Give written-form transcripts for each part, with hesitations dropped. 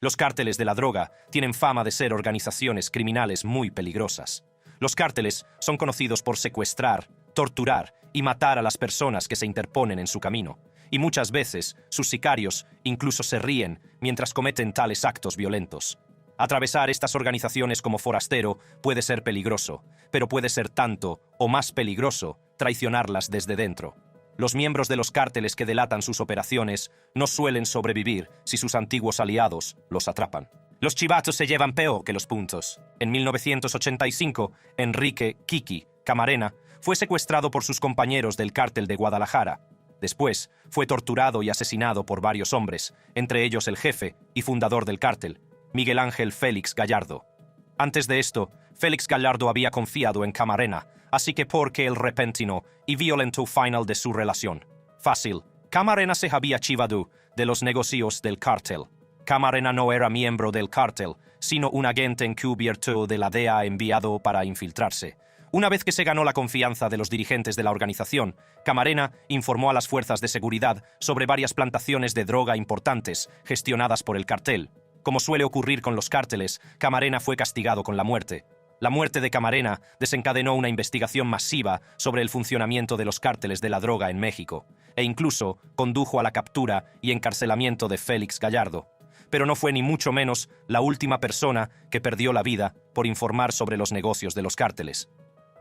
Los cárteles de la droga tienen fama de ser organizaciones criminales muy peligrosas. Los cárteles son conocidos por secuestrar, torturar y matar a las personas que se interponen en su camino. Y muchas veces, sus sicarios incluso se ríen mientras cometen tales actos violentos. Atravesar estas organizaciones como forastero puede ser peligroso, pero puede ser tanto o más peligroso traicionarlas desde dentro. Los miembros de los cárteles que delatan sus operaciones no suelen sobrevivir si sus antiguos aliados los atrapan. Los chivatos se llevan peor que los puntos. En 1985, Enrique Kiki Camarena fue secuestrado por sus compañeros del cártel de Guadalajara. Después, fue torturado y asesinado por varios hombres, entre ellos el jefe y fundador del cártel, Miguel Ángel Félix Gallardo. Antes de esto, Félix Gallardo había confiado en Camarena, así que porque el repentino y violento final de su relación. Fácil, Camarena se había chivado de los negocios del cártel. Camarena no era miembro del cártel, sino un agente encubierto de la DEA enviado para infiltrarse. Una vez que se ganó la confianza de los dirigentes de la organización, Camarena informó a las fuerzas de seguridad sobre varias plantaciones de droga importantes gestionadas por el cartel. Como suele ocurrir con los cárteles, Camarena fue castigado con la muerte. La muerte de Camarena desencadenó una investigación masiva sobre el funcionamiento de los cárteles de la droga en México, e incluso condujo a la captura y encarcelamiento de Félix Gallardo. Pero no fue ni mucho menos la última persona que perdió la vida por informar sobre los negocios de los cárteles.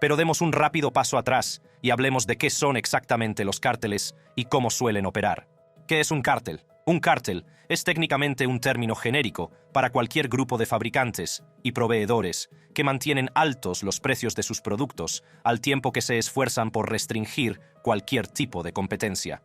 Pero demos un rápido paso atrás y hablemos de qué son exactamente los cárteles y cómo suelen operar. ¿Qué es un cártel? Un cártel es técnicamente un término genérico para cualquier grupo de fabricantes y proveedores que mantienen altos los precios de sus productos al tiempo que se esfuerzan por restringir cualquier tipo de competencia.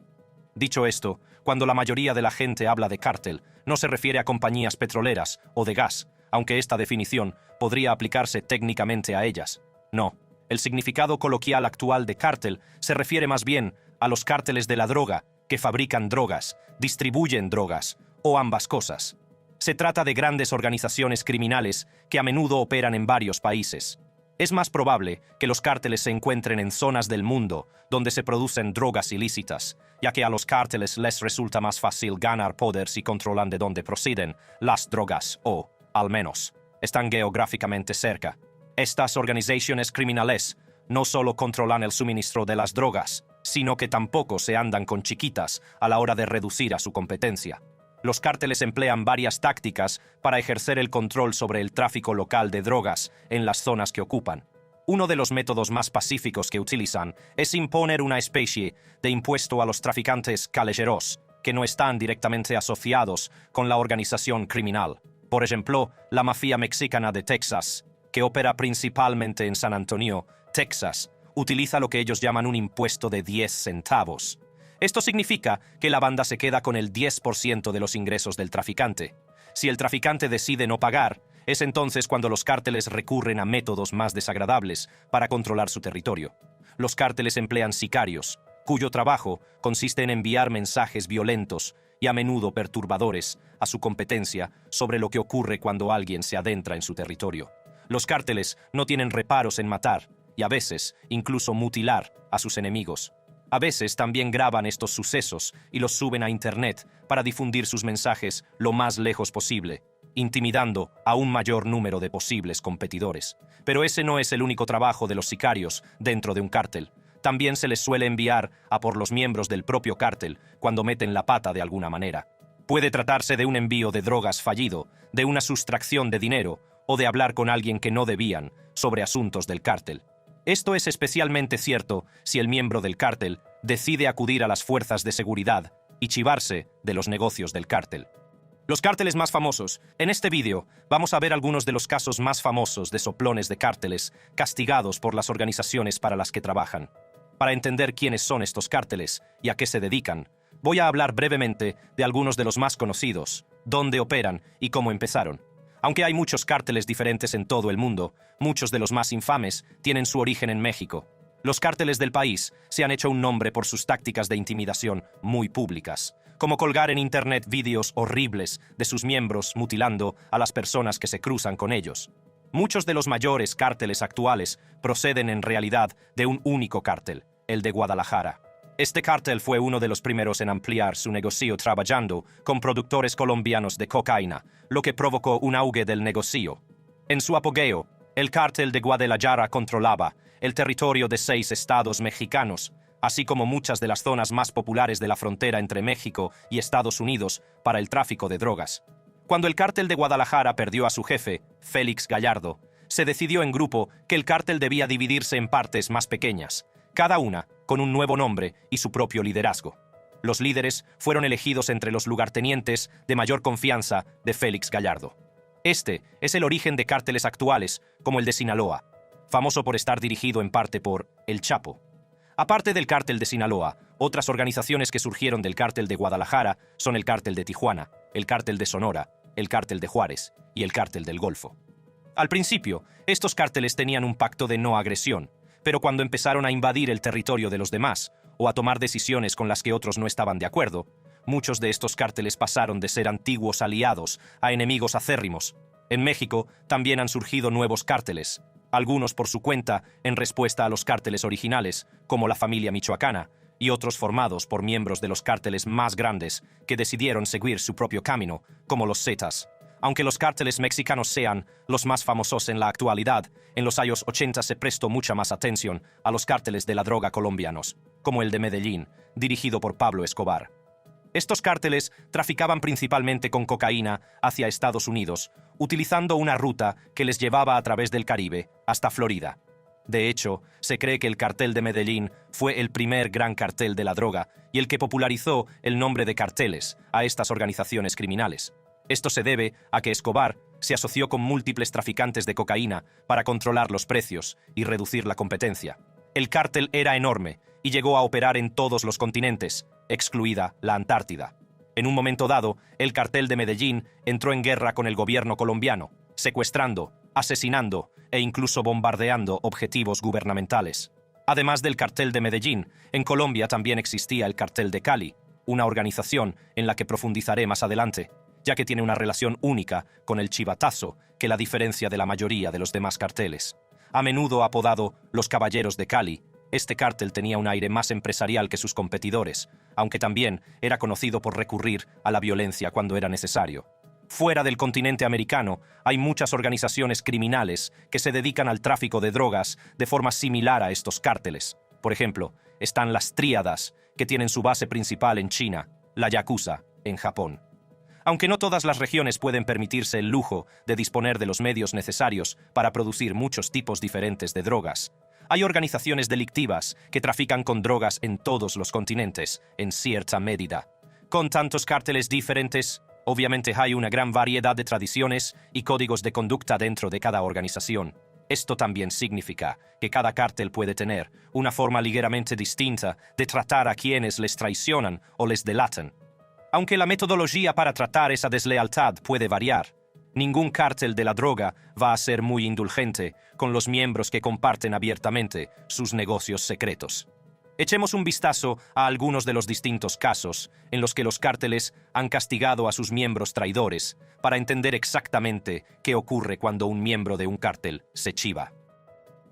Dicho esto, cuando la mayoría de la gente habla de cártel, no se refiere a compañías petroleras o de gas, aunque esta definición podría aplicarse técnicamente a ellas. No, el significado coloquial actual de cártel se refiere más bien a los cárteles de la droga, que fabrican drogas, distribuyen drogas, o ambas cosas. Se trata de grandes organizaciones criminales que a menudo operan en varios países. Es más probable que los cárteles se encuentren en zonas del mundo donde se producen drogas ilícitas, ya que a los cárteles les resulta más fácil ganar poder si controlan de dónde proceden las drogas o, al menos, están geográficamente cerca. Estas organizaciones criminales no solo controlan el suministro de las drogas, sino que tampoco se andan con chiquitas a la hora de reducir a su competencia. Los cárteles emplean varias tácticas para ejercer el control sobre el tráfico local de drogas en las zonas que ocupan. Uno de los métodos más pacíficos que utilizan es imponer una especie de impuesto a los traficantes callejeros que no están directamente asociados con la organización criminal. Por ejemplo, la mafia mexicana de Texas, que opera principalmente en San Antonio, Texas, utiliza lo que ellos llaman un impuesto de 10 centavos. Esto significa que la banda se queda con el 10% de los ingresos del traficante. Si el traficante decide no pagar, es entonces cuando los cárteles recurren a métodos más desagradables para controlar su territorio. Los cárteles emplean sicarios, cuyo trabajo consiste en enviar mensajes violentos y a menudo perturbadores a su competencia sobre lo que ocurre cuando alguien se adentra en su territorio. Los cárteles no tienen reparos en matar y a veces incluso mutilar a sus enemigos. A veces también graban estos sucesos y los suben a Internet para difundir sus mensajes lo más lejos posible, intimidando a un mayor número de posibles competidores. Pero ese no es el único trabajo de los sicarios dentro de un cártel. También se les suele enviar a por los miembros del propio cártel cuando meten la pata de alguna manera. Puede tratarse de un envío de drogas fallido, de una sustracción de dinero o de hablar con alguien que no debían sobre asuntos del cártel. Esto es especialmente cierto si el miembro del cártel decide acudir a las fuerzas de seguridad y chivarse de los negocios del cártel. Los cárteles más famosos. En este vídeo vamos a ver algunos de los casos más famosos de soplones de cárteles castigados por las organizaciones para las que trabajan. Para entender quiénes son estos cárteles y a qué se dedican, voy a hablar brevemente de algunos de los más conocidos, dónde operan y cómo empezaron. Aunque hay muchos cárteles diferentes en todo el mundo, muchos de los más infames tienen su origen en México. Los cárteles del país se han hecho un nombre por sus tácticas de intimidación muy públicas, como colgar en Internet vídeos horribles de sus miembros mutilando a las personas que se cruzan con ellos. Muchos de los mayores cárteles actuales proceden en realidad de un único cártel, el de Guadalajara. Este cártel fue uno de los primeros en ampliar su negocio trabajando con productores colombianos de cocaína, lo que provocó un auge del negocio. En su apogeo, el cártel de Guadalajara controlaba el territorio de 6 estados mexicanos, así como muchas de las zonas más populares de la frontera entre México y Estados Unidos para el tráfico de drogas. Cuando el cártel de Guadalajara perdió a su jefe, Félix Gallardo, se decidió en grupo que el cártel debía dividirse en partes más pequeñas, cada una con un nuevo nombre y su propio liderazgo. Los líderes fueron elegidos entre los lugartenientes de mayor confianza de Félix Gallardo. Este es el origen de cárteles actuales, como el de Sinaloa, famoso por estar dirigido en parte por El Chapo. Aparte del cártel de Sinaloa, otras organizaciones que surgieron del cártel de Guadalajara son el cártel de Tijuana, el cártel de Sonora, el cártel de Juárez y el cártel del Golfo. Al principio, estos cárteles tenían un pacto de no agresión, pero cuando empezaron a invadir el territorio de los demás o a tomar decisiones con las que otros no estaban de acuerdo, muchos de estos cárteles pasaron de ser antiguos aliados a enemigos acérrimos. En México también han surgido nuevos cárteles, algunos por su cuenta en respuesta a los cárteles originales, como la familia michoacana, y otros formados por miembros de los cárteles más grandes que decidieron seguir su propio camino, como los Zetas. Aunque los cárteles mexicanos sean los más famosos en la actualidad, en los años 80 se prestó mucha más atención a los cárteles de la droga colombianos, como el de Medellín, dirigido por Pablo Escobar. Estos cárteles traficaban principalmente con cocaína hacia Estados Unidos, utilizando una ruta que les llevaba a través del Caribe hasta Florida. De hecho, se cree que el cartel de Medellín fue el primer gran cartel de la droga y el que popularizó el nombre de carteles a estas organizaciones criminales. Esto se debe a que Escobar se asoció con múltiples traficantes de cocaína para controlar los precios y reducir la competencia. El cártel era enorme y llegó a operar en todos los continentes, excluida la Antártida. En un momento dado, el cartel de Medellín entró en guerra con el gobierno colombiano, secuestrando, asesinando e incluso bombardeando objetivos gubernamentales. Además del cartel de Medellín, en Colombia también existía el cartel de Cali, una organización en la que profundizaré más adelante, ya que tiene una relación única con el chivatazo que la diferencia de la mayoría de los demás carteles. A menudo apodado los Caballeros de Cali, este cártel tenía un aire más empresarial que sus competidores, aunque también era conocido por recurrir a la violencia cuando era necesario. Fuera del continente americano, hay muchas organizaciones criminales que se dedican al tráfico de drogas de forma similar a estos cárteles. Por ejemplo, están las Tríadas, que tienen su base principal en China, la Yakuza, en Japón. Aunque no todas las regiones pueden permitirse el lujo de disponer de los medios necesarios para producir muchos tipos diferentes de drogas, hay organizaciones delictivas que trafican con drogas en todos los continentes, en cierta medida. Con tantos cárteles diferentes, obviamente hay una gran variedad de tradiciones y códigos de conducta dentro de cada organización. Esto también significa que cada cártel puede tener una forma ligeramente distinta de tratar a quienes les traicionan o les delatan. Aunque la metodología para tratar esa deslealtad puede variar, ningún cártel de la droga va a ser muy indulgente con los miembros que comparten abiertamente sus negocios secretos. Echemos un vistazo a algunos de los distintos casos en los que los cárteles han castigado a sus miembros traidores para entender exactamente qué ocurre cuando un miembro de un cártel se chiva.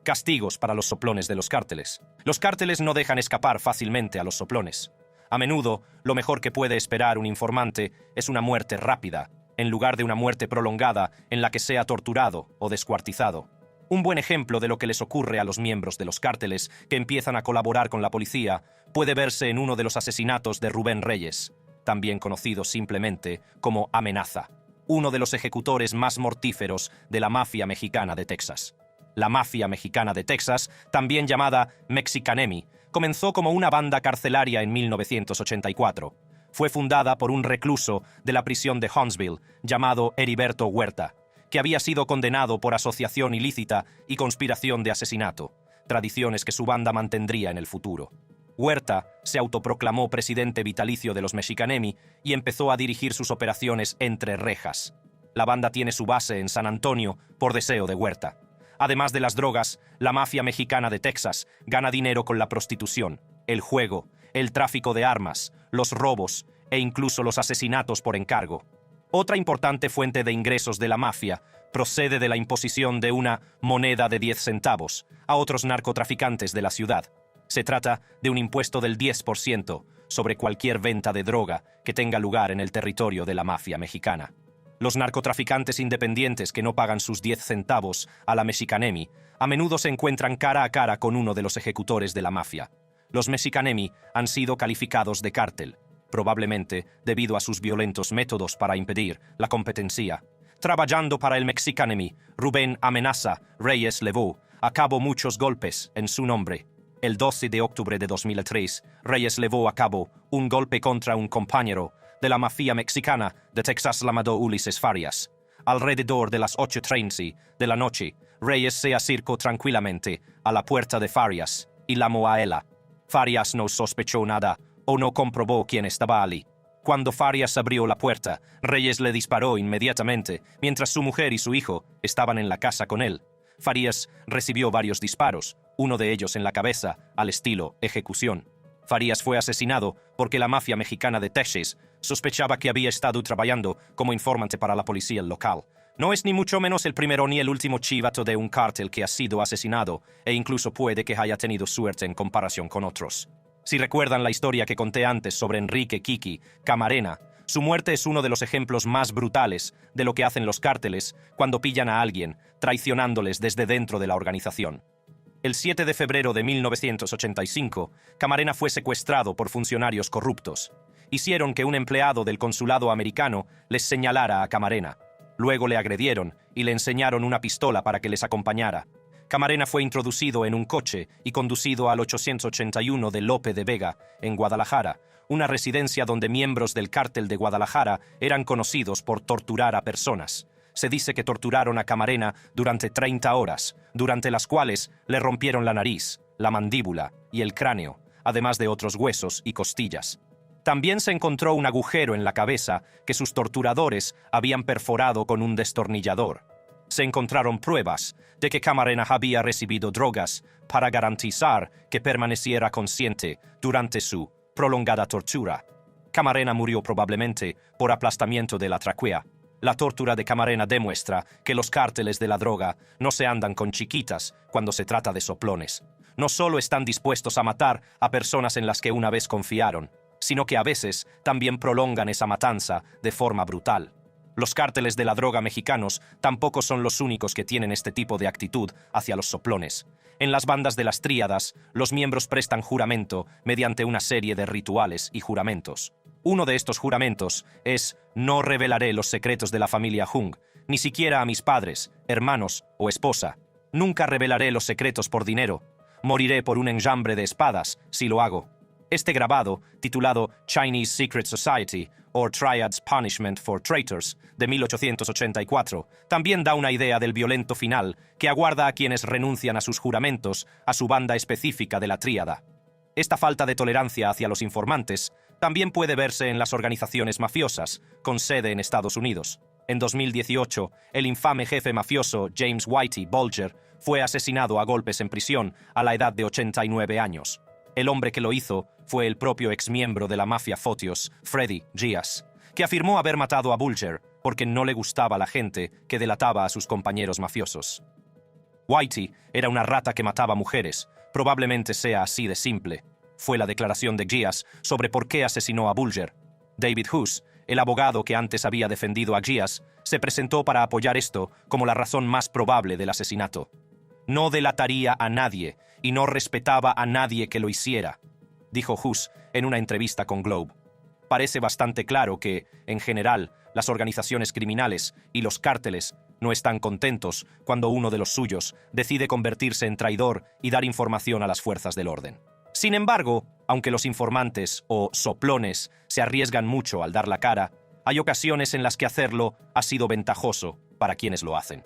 Castigos para los soplones de los cárteles. Los cárteles no dejan escapar fácilmente a los soplones. A menudo, lo mejor que puede esperar un informante es una muerte rápida, en lugar de una muerte prolongada en la que sea torturado o descuartizado. Un buen ejemplo de lo que les ocurre a los miembros de los cárteles que empiezan a colaborar con la policía puede verse en uno de los asesinatos de Rubén Reyes, también conocido simplemente como Amenaza, uno de los ejecutores más mortíferos de la mafia mexicana de Texas. La mafia mexicana de Texas, también llamada Mexicanemi, comenzó como una banda carcelaria en 1984. Fue fundada por un recluso de la prisión de Huntsville llamado Heriberto Huerta, que había sido condenado por asociación ilícita y conspiración de asesinato, tradiciones que su banda mantendría en el futuro. Huerta se autoproclamó presidente vitalicio de los Mexicanemi y empezó a dirigir sus operaciones entre rejas. La banda tiene su base en San Antonio por deseo de Huerta. Además de las drogas, la mafia mexicana de Texas gana dinero con la prostitución, el juego, el tráfico de armas, los robos e incluso los asesinatos por encargo. Otra importante fuente de ingresos de la mafia procede de la imposición de una moneda de 10 centavos a otros narcotraficantes de la ciudad. Se trata de un impuesto del 10% sobre cualquier venta de droga que tenga lugar en el territorio de la mafia mexicana. Los narcotraficantes independientes que no pagan sus 10 centavos a la Mexicanemi a menudo se encuentran cara a cara con uno de los ejecutores de la mafia. Los Mexicanemi han sido calificados de cártel, probablemente debido a sus violentos métodos para impedir la competencia. Trabajando para el Mexicanemi, Rubén Amenaza Reyes llevó a cabo muchos golpes en su nombre. El 12 de octubre de 2003, Reyes llevó a cabo un golpe contra un compañero de la mafia mexicana de Texas llamado Ulises Farias. Alrededor de las 8:30 de la noche, Reyes se acercó tranquilamente a la puerta de Farias y llamó a ella. Farias no sospechó nada o no comprobó quién estaba allí. Cuando Farias abrió la puerta, Reyes le disparó inmediatamente, mientras su mujer y su hijo estaban en la casa con él. Farias recibió varios disparos, uno de ellos en la cabeza, al estilo ejecución. Farias fue asesinado porque la mafia mexicana de Texas sospechaba que había estado trabajando como informante para la policía local. No es ni mucho menos el primero ni el último chivato de un cártel que ha sido asesinado, e incluso puede que haya tenido suerte en comparación con otros. Si recuerdan la historia que conté antes sobre Enrique Kiki Camarena, su muerte es uno de los ejemplos más brutales de lo que hacen los cárteles cuando pillan a alguien, traicionándoles desde dentro de la organización. El 7 de febrero de 1985, Camarena fue secuestrado por funcionarios corruptos. Hicieron que un empleado del consulado americano les señalara a Camarena. Luego le agredieron y le enseñaron una pistola para que les acompañara. Camarena fue introducido en un coche y conducido al 881 de Lope de Vega, en Guadalajara, una residencia donde miembros del cártel de Guadalajara eran conocidos por torturar a personas. Se dice que torturaron a Camarena durante 30 horas, durante las cuales le rompieron la nariz, la mandíbula y el cráneo, además de otros huesos y costillas. También se encontró un agujero en la cabeza que sus torturadores habían perforado con un destornillador. Se encontraron pruebas de que Camarena había recibido drogas para garantizar que permaneciera consciente durante su prolongada tortura. Camarena murió probablemente por aplastamiento de la tráquea. La tortura de Camarena demuestra que los cárteles de la droga no se andan con chiquitas cuando se trata de soplones. No solo están dispuestos a matar a personas en las que una vez confiaron, sino que a veces también prolongan esa matanza de forma brutal. Los cárteles de la droga mexicanos tampoco son los únicos que tienen este tipo de actitud hacia los soplones. En las bandas de las tríadas, los miembros prestan juramento mediante una serie de rituales y juramentos. Uno de estos juramentos es: no revelaré los secretos de la familia Jung, ni siquiera a mis padres, hermanos o esposa. Nunca revelaré los secretos por dinero. Moriré por un enjambre de espadas si lo hago. Este grabado, titulado Chinese Secret Society or Triad's Punishment for Traitors, de 1884, también da una idea del violento final que aguarda a quienes renuncian a sus juramentos a su banda específica de la tríada. Esta falta de tolerancia hacia los informantes también puede verse en las organizaciones mafiosas, con sede en Estados Unidos. En 2018, el infame jefe mafioso James Whitey Bulger fue asesinado a golpes en prisión a la edad de 89 años. El hombre que lo hizo fue el propio exmiembro de la mafia Fotios, Freddy Gias, que afirmó haber matado a Bulger porque no le gustaba la gente que delataba a sus compañeros mafiosos. Whitey era una rata que mataba mujeres, probablemente sea así de simple. Fue la declaración de Gias sobre por qué asesinó a Bulger. David Hus, el abogado que antes había defendido a Gias, se presentó para apoyar esto como la razón más probable del asesinato. No delataría a nadie y no respetaba a nadie que lo hiciera, dijo Hus en una entrevista con Globe. Parece bastante claro que, en general, las organizaciones criminales y los cárteles no están contentos cuando uno de los suyos decide convertirse en traidor y dar información a las fuerzas del orden. Sin embargo, aunque los informantes o soplones se arriesgan mucho al dar la cara, hay ocasiones en las que hacerlo ha sido ventajoso para quienes lo hacen.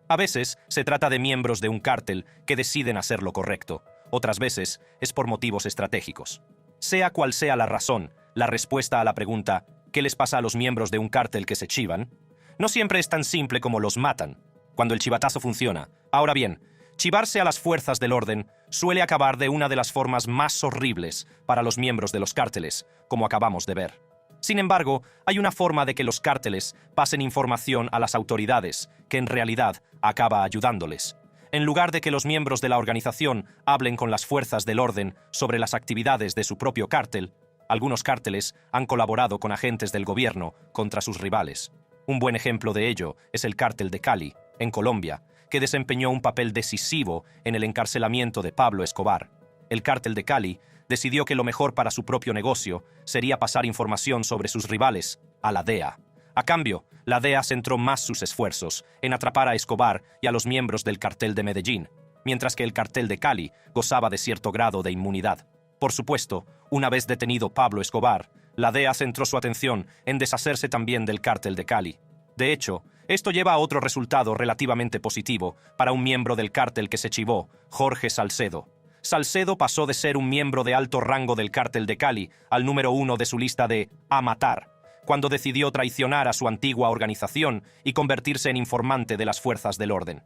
A veces se trata de miembros de un cártel que deciden hacer lo correcto, otras veces es por motivos estratégicos. Sea cual sea la razón, la respuesta a la pregunta ¿qué les pasa a los miembros de un cártel que se chivan?, no siempre es tan simple como los matan, cuando el chivatazo funciona. Ahora bien, chivarse a las fuerzas del orden suele acabar de una de las formas más horribles para los miembros de los cárteles, como acabamos de ver. Sin embargo, hay una forma de que los cárteles pasen información a las autoridades que en realidad acaba ayudándoles. En lugar de que los miembros de la organización hablen con las fuerzas del orden sobre las actividades de su propio cártel, algunos cárteles han colaborado con agentes del gobierno contra sus rivales. Un buen ejemplo de ello es el cártel de Cali, en Colombia, que desempeñó un papel decisivo en el encarcelamiento de Pablo Escobar. El cártel de Cali decidió que lo mejor para su propio negocio sería pasar información sobre sus rivales a la DEA. A cambio, la DEA centró más sus esfuerzos en atrapar a Escobar y a los miembros del cartel de Medellín, mientras que el cartel de Cali gozaba de cierto grado de inmunidad. Por supuesto, una vez detenido Pablo Escobar, la DEA centró su atención en deshacerse también del cártel de Cali. De hecho, esto lleva a otro resultado relativamente positivo para un miembro del cártel que se chivó, Jorge Salcedo. Salcedo pasó de ser un miembro de alto rango del cártel de Cali al número 1 de su lista de a matar, cuando decidió traicionar a su antigua organización y convertirse en informante de las fuerzas del orden.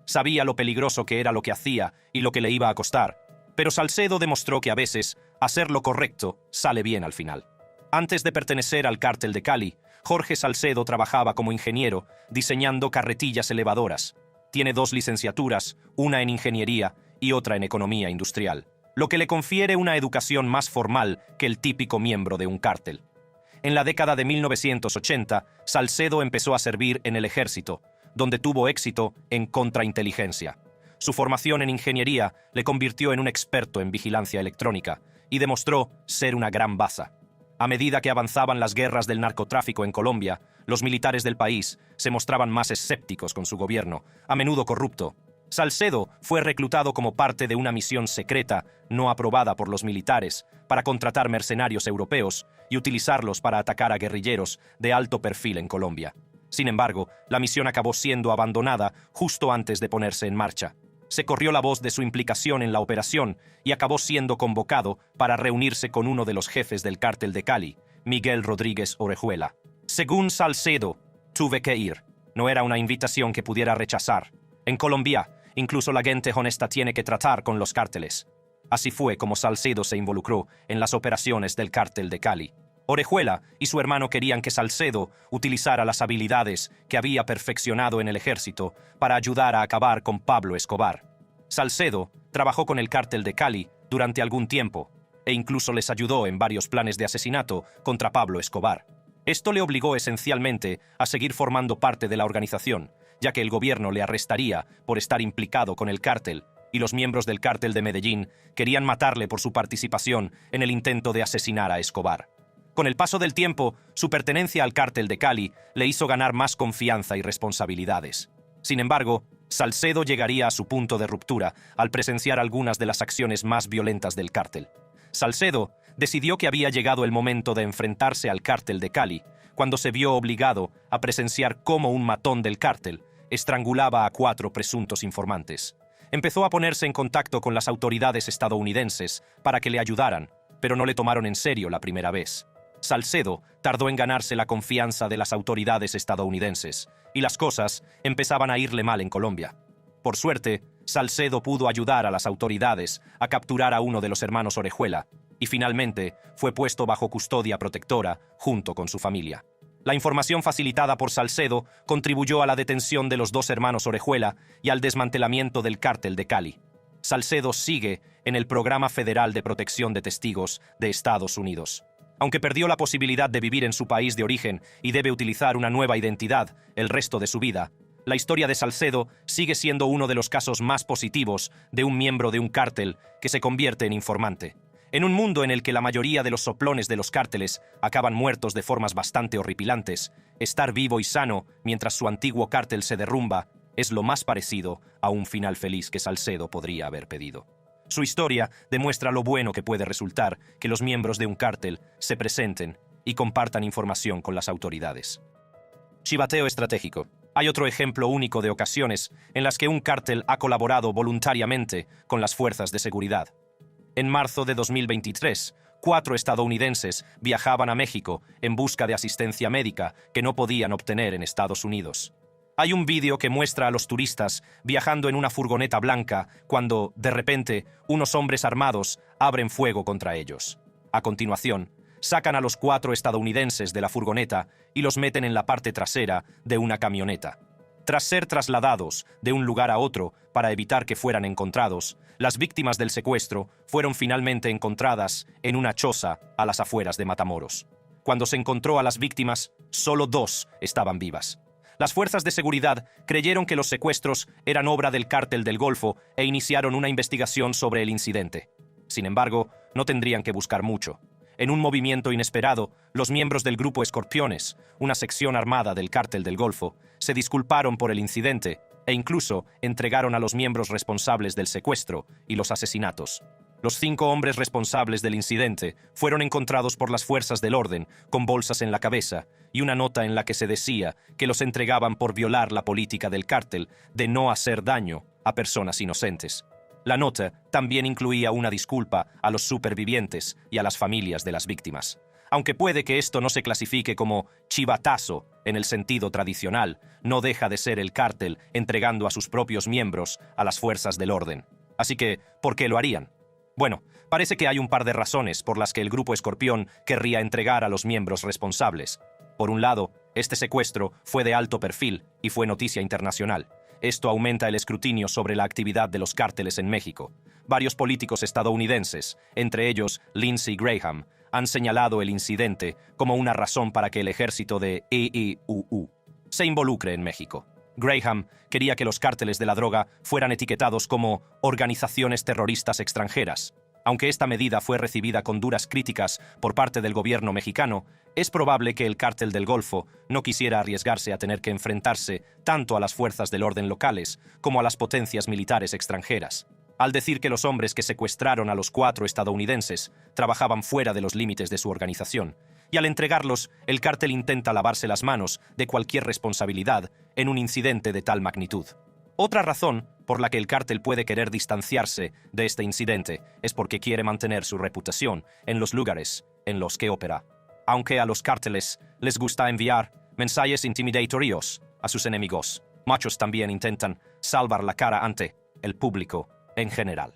Sabía lo peligroso que era lo que hacía y lo que le iba a costar, pero Salcedo demostró que a veces hacer lo correcto sale bien al final. Antes de pertenecer al cártel de Cali, Jorge Salcedo trabajaba como ingeniero diseñando carretillas elevadoras. Tiene 2 licenciaturas, una en ingeniería y otra en economía industrial, lo que le confiere una educación más formal que el típico miembro de un cártel. En la década de 1980, Salcedo empezó a servir en el ejército, donde tuvo éxito en contrainteligencia. Su formación en ingeniería le convirtió en un experto en vigilancia electrónica y demostró ser una gran baza. A medida que avanzaban las guerras del narcotráfico en Colombia, los militares del país se mostraban más escépticos con su gobierno, a menudo corrupto. Salcedo fue reclutado como parte de una misión secreta no aprobada por los militares para contratar mercenarios europeos y utilizarlos para atacar a guerrilleros de alto perfil en Colombia. Sin embargo, la misión acabó siendo abandonada justo antes de ponerse en marcha. Se corrió la voz de su implicación en la operación y acabó siendo convocado para reunirse con uno de los jefes del cártel de Cali, Miguel Rodríguez Orejuela. Según Salcedo, tuve que ir. No era una invitación que pudiera rechazar. En Colombia, incluso la gente honesta tiene que tratar con los cárteles. Así fue como Salcedo se involucró en las operaciones del cártel de Cali. Orejuela y su hermano querían que Salcedo utilizara las habilidades que había perfeccionado en el ejército para ayudar a acabar con Pablo Escobar. Salcedo trabajó con el cártel de Cali durante algún tiempo e incluso les ayudó en varios planes de asesinato contra Pablo Escobar. Esto le obligó esencialmente a seguir formando parte de la organización, ya que el gobierno le arrestaría por estar implicado con el cártel, y los miembros del cártel de Medellín querían matarle por su participación en el intento de asesinar a Escobar. Con el paso del tiempo, su pertenencia al cártel de Cali le hizo ganar más confianza y responsabilidades. Sin embargo, Salcedo llegaría a su punto de ruptura al presenciar algunas de las acciones más violentas del cártel. Salcedo decidió que había llegado el momento de enfrentarse al cártel de Cali, cuando se vio obligado a presenciar cómo un matón del cártel estrangulaba a 4 presuntos informantes. Empezó a ponerse en contacto con las autoridades estadounidenses para que le ayudaran, pero no le tomaron en serio la primera vez. Salcedo tardó en ganarse la confianza de las autoridades estadounidenses, y las cosas empezaban a irle mal en Colombia. Por suerte, Salcedo pudo ayudar a las autoridades a capturar a uno de los hermanos Orejuela, y finalmente fue puesto bajo custodia protectora junto con su familia. La información facilitada por Salcedo contribuyó a la detención de los 2 hermanos Orejuela y al desmantelamiento del cártel de Cali. Salcedo sigue en el Programa Federal de Protección de Testigos de Estados Unidos. Aunque perdió la posibilidad de vivir en su país de origen y debe utilizar una nueva identidad el resto de su vida, la historia de Salcedo sigue siendo uno de los casos más positivos de un miembro de un cártel que se convierte en informante. En un mundo en el que la mayoría de los soplones de los cárteles acaban muertos de formas bastante horripilantes, estar vivo y sano mientras su antiguo cártel se derrumba es lo más parecido a un final feliz que Salcedo podría haber pedido. Su historia demuestra lo bueno que puede resultar que los miembros de un cártel se presenten y compartan información con las autoridades. Chivateo estratégico. Hay otro ejemplo único de ocasiones en las que un cártel ha colaborado voluntariamente con las fuerzas de seguridad. En marzo de 2023, 4 estadounidenses viajaban a México en busca de asistencia médica que no podían obtener en Estados Unidos. Hay un vídeo que muestra a los turistas viajando en una furgoneta blanca cuando, de repente, unos hombres armados abren fuego contra ellos. A continuación, sacan a los 4 estadounidenses de la furgoneta y los meten en la parte trasera de una camioneta. Tras ser trasladados de un lugar a otro para evitar que fueran encontrados, las víctimas del secuestro fueron finalmente encontradas en una choza a las afueras de Matamoros. Cuando se encontró a las víctimas, solo 2 estaban vivas. Las fuerzas de seguridad creyeron que los secuestros eran obra del Cártel del Golfo e iniciaron una investigación sobre el incidente. Sin embargo, no tendrían que buscar mucho. En un movimiento inesperado, los miembros del Grupo Escorpiones, una sección armada del Cártel del Golfo, se disculparon por el incidente e incluso entregaron a los miembros responsables del secuestro y los asesinatos. Los 5 hombres responsables del incidente fueron encontrados por las fuerzas del orden con bolsas en la cabeza y una nota en la que se decía que los entregaban por violar la política del cártel de no hacer daño a personas inocentes. La nota también incluía una disculpa a los supervivientes y a las familias de las víctimas. Aunque puede que esto no se clasifique como chivatazo en el sentido tradicional, no deja de ser el cártel entregando a sus propios miembros a las fuerzas del orden. Así que, ¿por qué lo harían? Bueno, parece que hay un par de razones por las que el Grupo Escorpión querría entregar a los miembros responsables. Por un lado, este secuestro fue de alto perfil y fue noticia internacional. Esto aumenta el escrutinio sobre la actividad de los cárteles en México. Varios políticos estadounidenses, entre ellos Lindsey Graham, han señalado el incidente como una razón para que el ejército de EEUU se involucre en México. Graham quería que los cárteles de la droga fueran etiquetados como organizaciones terroristas extranjeras. Aunque esta medida fue recibida con duras críticas por parte del gobierno mexicano, es probable que el Cártel del Golfo no quisiera arriesgarse a tener que enfrentarse tanto a las fuerzas del orden locales como a las potencias militares extranjeras. Al decir que los hombres que secuestraron a los 4 estadounidenses trabajaban fuera de los límites de su organización, y al entregarlos, el cártel intenta lavarse las manos de cualquier responsabilidad en un incidente de tal magnitud. Otra razón por la que el cártel puede querer distanciarse de este incidente es porque quiere mantener su reputación en los lugares en los que opera. Aunque a los cárteles les gusta enviar mensajes intimidatorios a sus enemigos, muchos también intentan salvar la cara ante el público en general.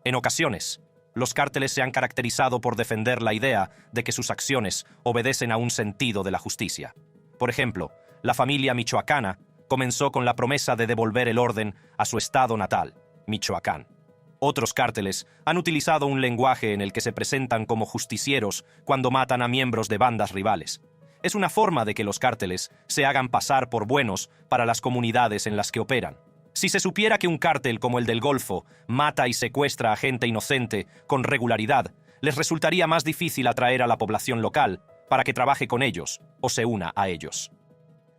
En ocasiones, los cárteles se han caracterizado por defender la idea de que sus acciones obedecen a un sentido de la justicia. Por ejemplo, la familia michoacana comenzó con la promesa de devolver el orden a su estado natal, Michoacán. Otros cárteles han utilizado un lenguaje en el que se presentan como justicieros cuando matan a miembros de bandas rivales. Es una forma de que los cárteles se hagan pasar por buenos para las comunidades en las que operan. Si se supiera que un cártel como el del Golfo mata y secuestra a gente inocente con regularidad, les resultaría más difícil atraer a la población local para que trabaje con ellos o se una a ellos.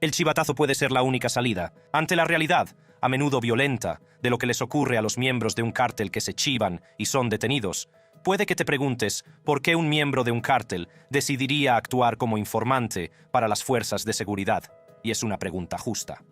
El chivatazo puede ser la única salida ante la realidad, a menudo violenta, de lo que les ocurre a los miembros de un cártel que se chivan y son detenidos. Puede que te preguntes por qué un miembro de un cártel decidiría actuar como informante para las fuerzas de seguridad, y es una pregunta justa.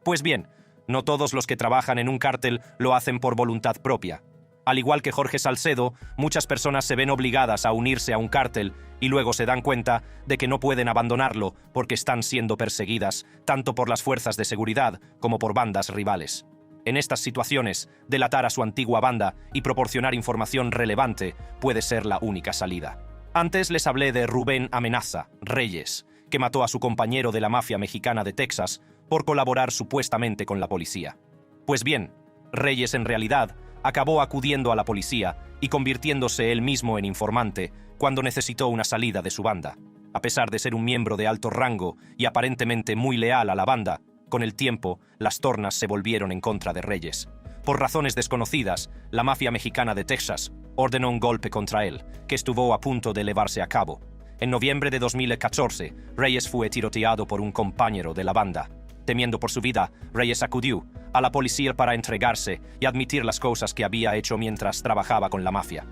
Pues bien, no todos los que trabajan en un cártel lo hacen por voluntad propia. Al igual que Jorge Salcedo, muchas personas se ven obligadas a unirse a un cártel y luego se dan cuenta de que no pueden abandonarlo porque están siendo perseguidas tanto por las fuerzas de seguridad como por bandas rivales. En estas situaciones, delatar a su antigua banda y proporcionar información relevante puede ser la única salida. Antes les hablé de Rubén Amenaza Reyes, que mató a su compañero de la mafia mexicana de Texas por colaborar supuestamente con la policía. Pues bien, Reyes en realidad acabó acudiendo a la policía y convirtiéndose él mismo en informante cuando necesitó una salida de su banda. A pesar de ser un miembro de alto rango y aparentemente muy leal a la banda, con el tiempo las tornas se volvieron en contra de Reyes. Por razones desconocidas, la mafia mexicana de Texas ordenó un golpe contra él, que estuvo a punto de llevarse a cabo. En noviembre de 2014, Reyes fue tiroteado por un compañero de la banda. Temiendo por su vida, Reyes acudió a la policía para entregarse y admitir las cosas que había hecho mientras trabajaba con la mafia.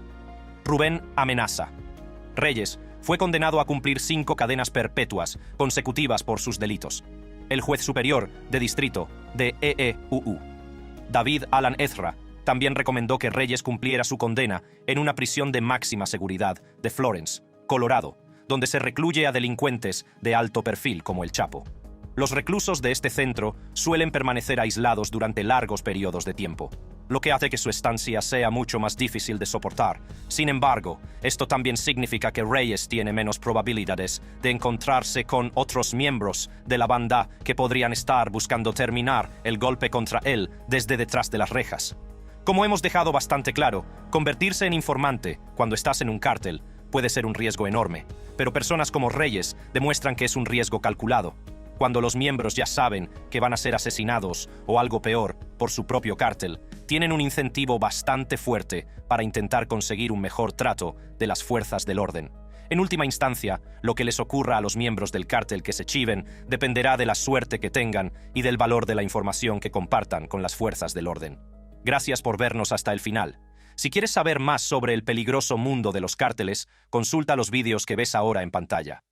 Rubén Amenaza Reyes fue condenado a cumplir 5 cadenas perpetuas consecutivas por sus delitos. El juez superior de distrito de EEUU, David Alan Ezra, también recomendó que Reyes cumpliera su condena en una prisión de máxima seguridad de Florence, Colorado, donde se recluye a delincuentes de alto perfil como el Chapo. Los reclusos de este centro suelen permanecer aislados durante largos periodos de tiempo. lo que hace que su estancia sea mucho más difícil de soportar. Sin embargo, esto también significa que Reyes tiene menos probabilidades de encontrarse con otros miembros de la banda que podrían estar buscando terminar el golpe contra él desde detrás de las rejas. Como hemos dejado bastante claro, convertirse en informante cuando estás en un cártel puede ser un riesgo enorme, pero personas como Reyes demuestran que es un riesgo calculado. Cuando los miembros ya saben que van a ser asesinados o algo peor por su propio cártel, tienen un incentivo bastante fuerte para intentar conseguir un mejor trato de las fuerzas del orden. En última instancia, lo que les ocurra a los miembros del cártel que se chiven dependerá de la suerte que tengan y del valor de la información que compartan con las fuerzas del orden. Gracias por vernos hasta el final. Si quieres saber más sobre el peligroso mundo de los cárteles, consulta los vídeos que ves ahora en pantalla.